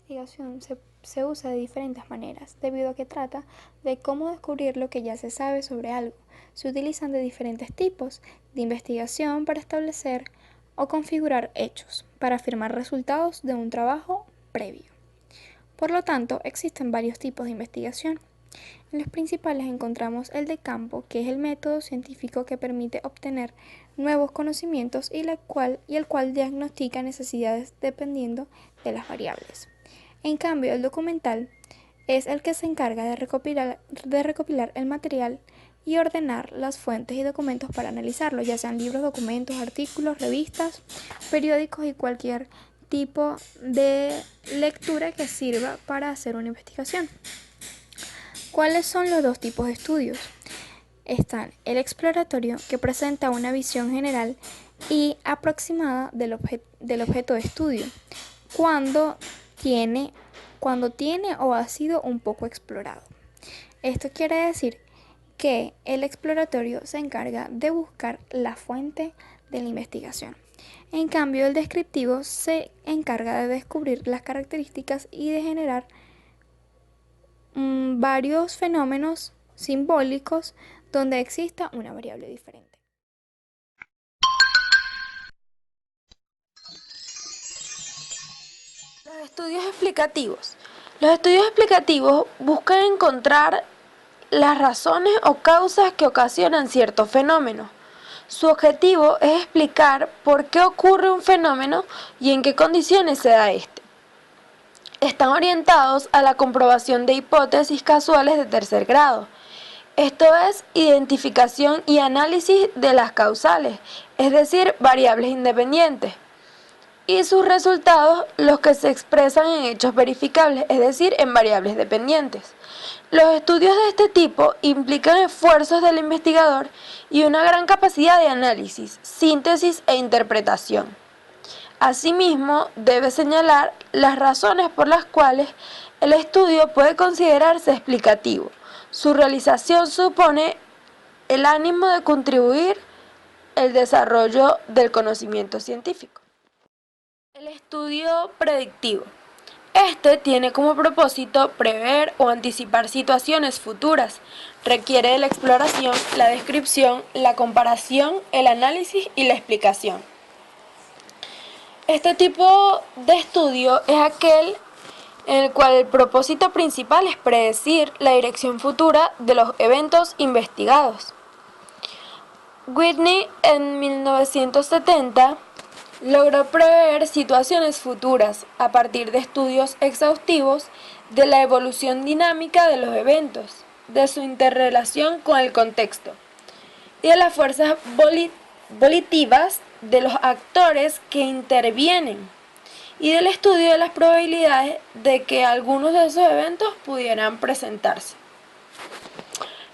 investigación se usa de diferentes maneras, debido a que trata de cómo descubrir lo que ya se sabe sobre algo. Se utilizan de diferentes tipos de investigación para establecer o configurar hechos, para afirmar resultados de un trabajo previo. Por lo tanto, existen varios tipos de investigación. En los principales encontramos el de campo, que es el método científico que permite obtener nuevos conocimientos y el cual diagnostica necesidades dependiendo de las variables. En cambio, el documental es el que se encarga de recopilar el material y ordenar las fuentes y documentos para analizarlo, ya sean libros, documentos, artículos, revistas, periódicos y cualquier tipo de lectura que sirva para hacer una investigación. ¿Cuáles son los dos tipos de estudios? Están el exploratorio, que presenta una visión general y aproximada del objeto de estudio, cuando tiene o ha sido un poco explorado. Esto quiere decir que el exploratorio se encarga de buscar la fuente de la investigación. En cambio, el descriptivo se encarga de descubrir las características y de generar varios fenómenos simbólicos donde exista una variable diferente. Los estudios explicativos. Los estudios explicativos buscan encontrar las razones o causas que ocasionan ciertos fenómenos. Su objetivo es explicar por qué ocurre un fenómeno y en qué condiciones se da este. Están orientados a la comprobación de hipótesis casuales de tercer grado. Esto es identificación y análisis de las causales, es decir, variables independientes, y sus resultados los que se expresan en hechos verificables, es decir, en variables dependientes. Los estudios de este tipo implican esfuerzos del investigador y una gran capacidad de análisis, síntesis e interpretación. Asimismo, debe señalar las razones por las cuales el estudio puede considerarse explicativo. Su realización supone el ánimo de contribuir al desarrollo del conocimiento científico. El estudio predictivo. Este tiene como propósito prever o anticipar situaciones futuras. Requiere de la exploración, la descripción, la comparación, el análisis y la explicación. Este tipo de estudio es aquel en el cual el propósito principal es predecir la dirección futura de los eventos investigados. Whitney en 1970 logró prever situaciones futuras a partir de estudios exhaustivos de la evolución dinámica de los eventos, de su interrelación con el contexto y de las fuerzas volitivas de los actores que intervienen y del estudio de las probabilidades de que algunos de esos eventos pudieran presentarse.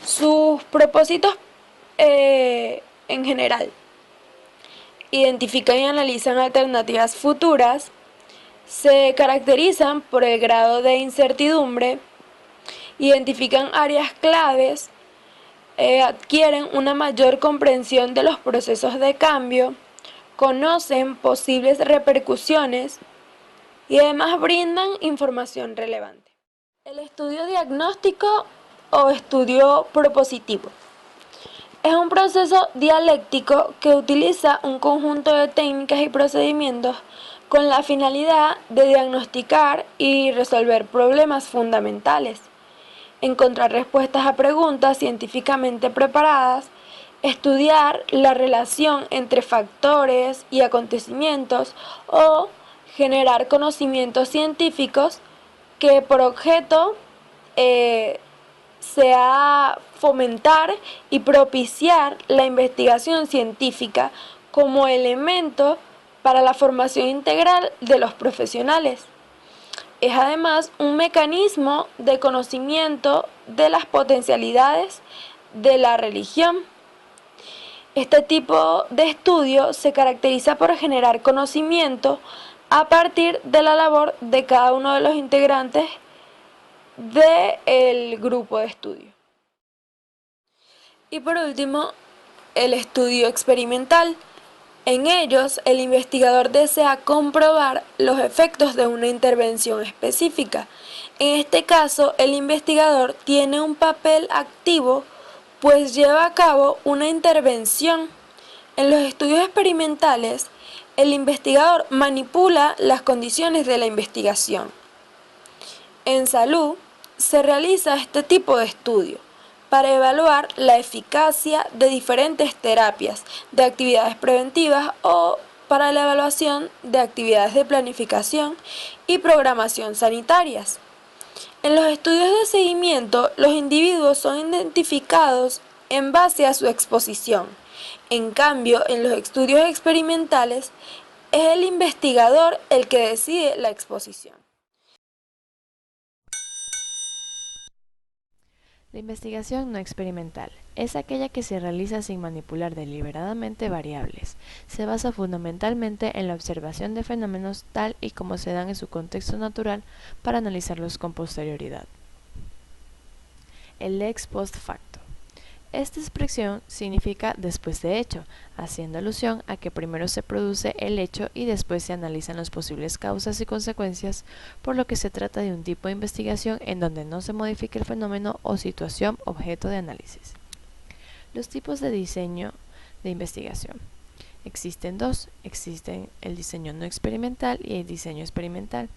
Sus propósitos en general: identifican y analizan alternativas futuras, se caracterizan por el grado de incertidumbre, identifican áreas claves, adquieren una mayor comprensión de los procesos de cambio, conocen posibles repercusiones y además brindan información relevante. El estudio diagnóstico o estudio propositivo es un proceso dialéctico que utiliza un conjunto de técnicas y procedimientos con la finalidad de diagnosticar y resolver problemas fundamentales, encontrar respuestas a preguntas científicamente preparadas, estudiar la relación entre factores y acontecimientos o generar conocimientos científicos que por objeto sea fomentar y propiciar la investigación científica como elemento para la formación integral de los profesionales. Es además un mecanismo de conocimiento de las potencialidades de la religión. Este tipo de estudio se caracteriza por generar conocimiento a partir de la labor de cada uno de los integrantes del grupo de estudio. Y por último, el estudio experimental. En ellos, el investigador desea comprobar los efectos de una intervención específica. En este caso, el investigador tiene un papel activo, pues lleva a cabo una intervención. En los estudios experimentales, el investigador manipula las condiciones de la investigación. En salud, se realiza este tipo de estudio para evaluar la eficacia de diferentes terapias, de actividades preventivas o para la evaluación de actividades de planificación y programación sanitarias. En los estudios de seguimiento, los individuos son identificados en base a su exposición. En cambio, en los estudios experimentales, es el investigador el que decide la exposición. La investigación no experimental es aquella que se realiza sin manipular deliberadamente variables. Se basa fundamentalmente en la observación de fenómenos tal y como se dan en su contexto natural para analizarlos con posterioridad. El ex post facto. Esta expresión significa después de hecho, haciendo alusión a que primero se produce el hecho y después se analizan las posibles causas y consecuencias, por lo que se trata de un tipo de investigación en donde no se modifica el fenómeno o situación objeto de análisis. Los tipos de diseño de investigación. Existen dos, existen el diseño no experimental y el diseño experimental.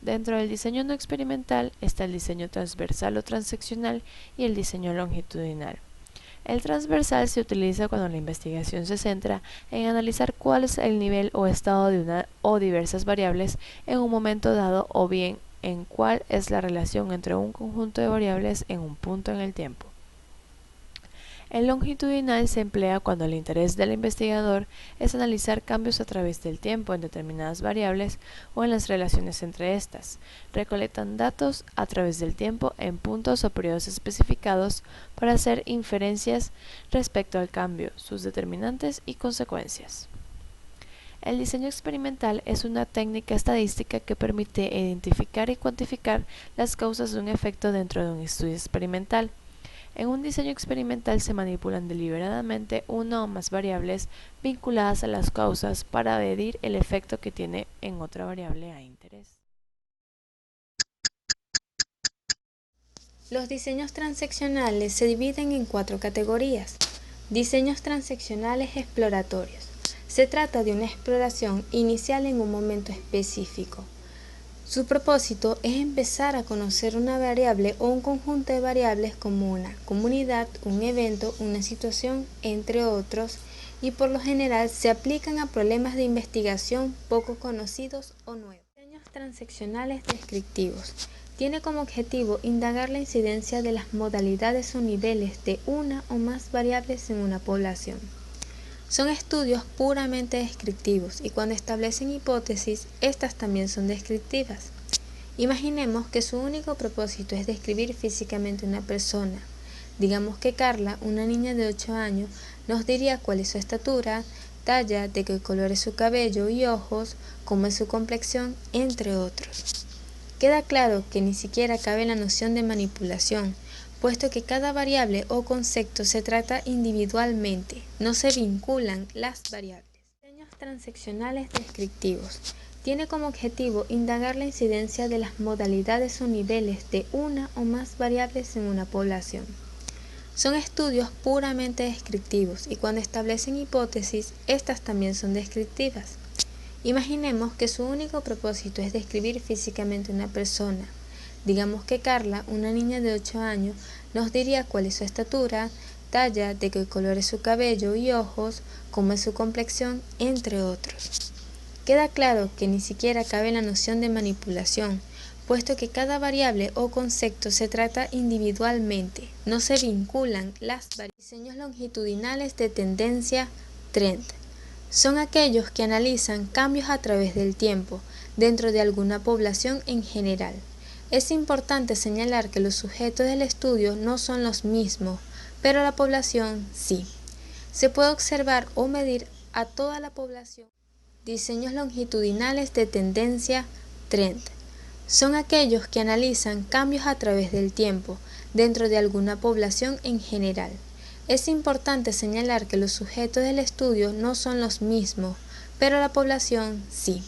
Dentro del diseño no experimental está el diseño transversal o transeccional y el diseño longitudinal. El transversal se utiliza cuando la investigación se centra en analizar cuál es el nivel o estado de una o diversas variables en un momento dado o bien en cuál es la relación entre un conjunto de variables en un punto en el tiempo. El longitudinal se emplea cuando el interés del investigador es analizar cambios a través del tiempo en determinadas variables o en las relaciones entre estas. Recolectan datos a través del tiempo en puntos o periodos especificados para hacer inferencias respecto al cambio, sus determinantes y consecuencias. El diseño experimental es una técnica estadística que permite identificar y cuantificar las causas de un efecto dentro de un estudio experimental. En un diseño experimental se manipulan deliberadamente una o más variables vinculadas a las causas para medir el efecto que tiene en otra variable a interés. Los diseños transeccionales se dividen en 4 categorías. Diseños transeccionales exploratorios. Se trata de una exploración inicial en un momento específico. Su propósito es empezar a conocer una variable o un conjunto de variables como una comunidad, un evento, una situación, entre otros, y por lo general se aplican a problemas de investigación poco conocidos o nuevos. Diseños transeccionales descriptivos. Tiene como objetivo indagar la incidencia de las modalidades o niveles de una o más variables en una población. Son estudios puramente descriptivos y cuando establecen hipótesis, estas también son descriptivas. Imaginemos que su único propósito es describir físicamente una persona. Digamos que Carla, una niña de 8 años, nos diría cuál es su estatura, talla, de qué color es su cabello y ojos, cómo es su complexión, entre otros. Queda claro que ni siquiera cabe la noción de manipulación, puesto que cada variable o concepto se trata individualmente, no se vinculan las variables. Diseños transeccionales descriptivos. Tiene como objetivo indagar la incidencia de las modalidades o niveles de una o más variables en una población. Son estudios puramente descriptivos y cuando establecen hipótesis, estas también son descriptivas. Imaginemos que su único propósito es describir físicamente una persona. Digamos que Carla, una niña de 8 años, nos diría cuál es su estatura, talla, de qué color es su cabello y ojos, cómo es su complexión, entre otros. Queda claro que ni siquiera cabe la noción de manipulación, puesto que cada variable o concepto se trata individualmente, no se vinculan las variables. Diseños longitudinales de tendencia, trend. Son aquellos que analizan cambios a través del tiempo, dentro de alguna población en general. Es importante señalar que los sujetos del estudio no son los mismos, pero la población sí. Se puede observar o medir a toda la población. Diseños longitudinales de tendencia, trend. Son aquellos que analizan cambios a través del tiempo, dentro de alguna población en general. Es importante señalar que los sujetos del estudio no son los mismos, pero la población sí.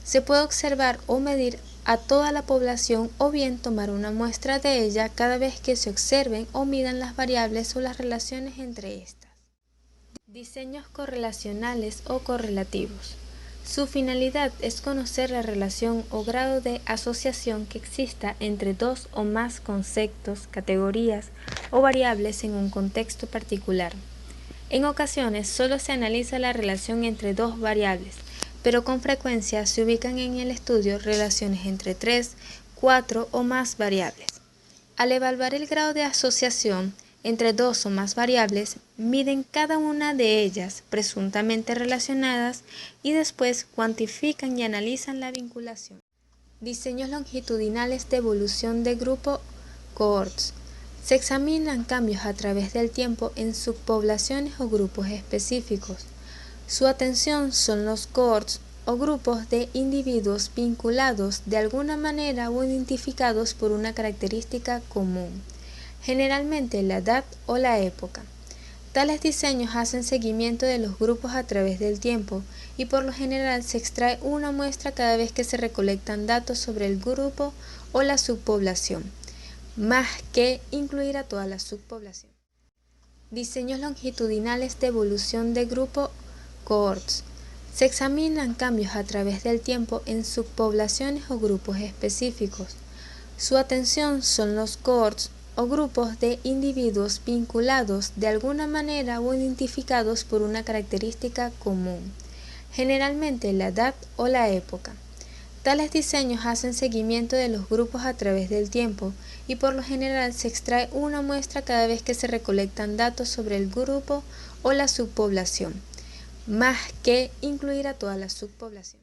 Se puede observar o medir a toda la población o bien tomar una muestra de ella cada vez que se observen o midan las variables o las relaciones entre estas. Diseños correlacionales o correlativos. Su finalidad es conocer la relación o grado de asociación que exista entre dos o más conceptos, categorías o variables en un contexto particular. En ocasiones solo se analiza la relación entre dos variables, pero con frecuencia se ubican en el estudio relaciones entre 3, 4 o más variables. Al evaluar el grado de asociación entre dos o más variables, miden cada una de ellas presuntamente relacionadas y después cuantifican y analizan la vinculación. Diseños longitudinales de evolución de grupo cohorts. Se examinan cambios a través del tiempo en subpoblaciones o grupos específicos. Su atención son los cohorts o grupos de individuos vinculados de alguna manera o identificados por una característica común, generalmente la edad o la época. Tales diseños hacen seguimiento de los grupos a través del tiempo y por lo general se extrae una muestra cada vez que se recolectan datos sobre el grupo o la subpoblación, más que incluir a toda la subpoblación. Diseños longitudinales de evolución de grupo cohorts. Se examinan cambios a través del tiempo en subpoblaciones o grupos específicos. Su atención son los cohorts o grupos de individuos vinculados de alguna manera o identificados por una característica común, generalmente la edad o la época. Tales diseños hacen seguimiento de los grupos a través del tiempo y por lo general se extrae una muestra cada vez que se recolectan datos sobre el grupo o la subpoblación, más que incluir a toda la subpoblación.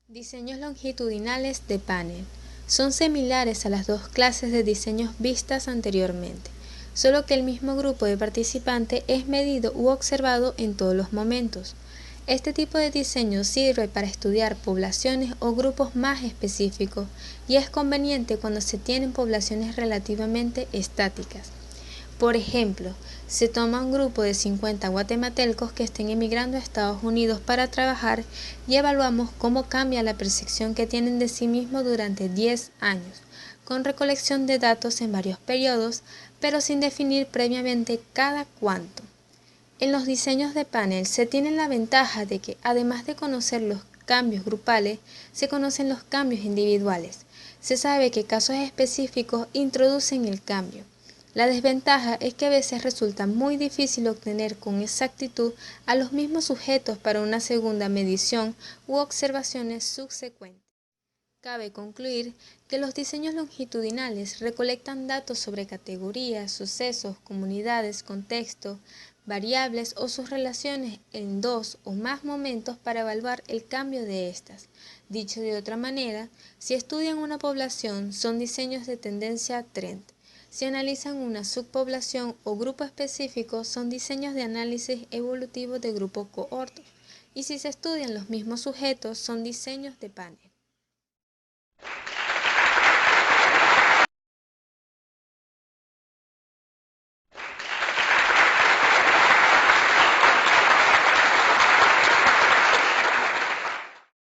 Diseños longitudinales de panel. Son similares a las dos clases de diseños vistas anteriormente, solo que el mismo grupo de participantes es medido u observado en todos los momentos. Este tipo de diseño sirve para estudiar poblaciones o grupos más específicos y es conveniente cuando se tienen poblaciones relativamente estáticas. Por ejemplo, se toma un grupo de 50 guatemaltecos que estén emigrando a Estados Unidos para trabajar y evaluamos cómo cambia la percepción que tienen de sí mismos durante 10 años, con recolección de datos en varios periodos, pero sin definir previamente cada cuánto. En los diseños de panel se tiene la ventaja de que, además de conocer los cambios grupales, se conocen los cambios individuales. Se sabe que casos específicos introducen el cambio. La desventaja es que a veces resulta muy difícil obtener con exactitud a los mismos sujetos para una segunda medición u observaciones subsecuentes. Cabe concluir que los diseños longitudinales recolectan datos sobre categorías, sucesos, comunidades, contextos, variables o sus relaciones en dos o más momentos para evaluar el cambio de estas. Dicho de otra manera, si estudian una población, son diseños de tendencia trend. Si analizan una subpoblación o grupo específico, son diseños de análisis evolutivo de grupo cohorto. Y si se estudian los mismos sujetos, son diseños de panel.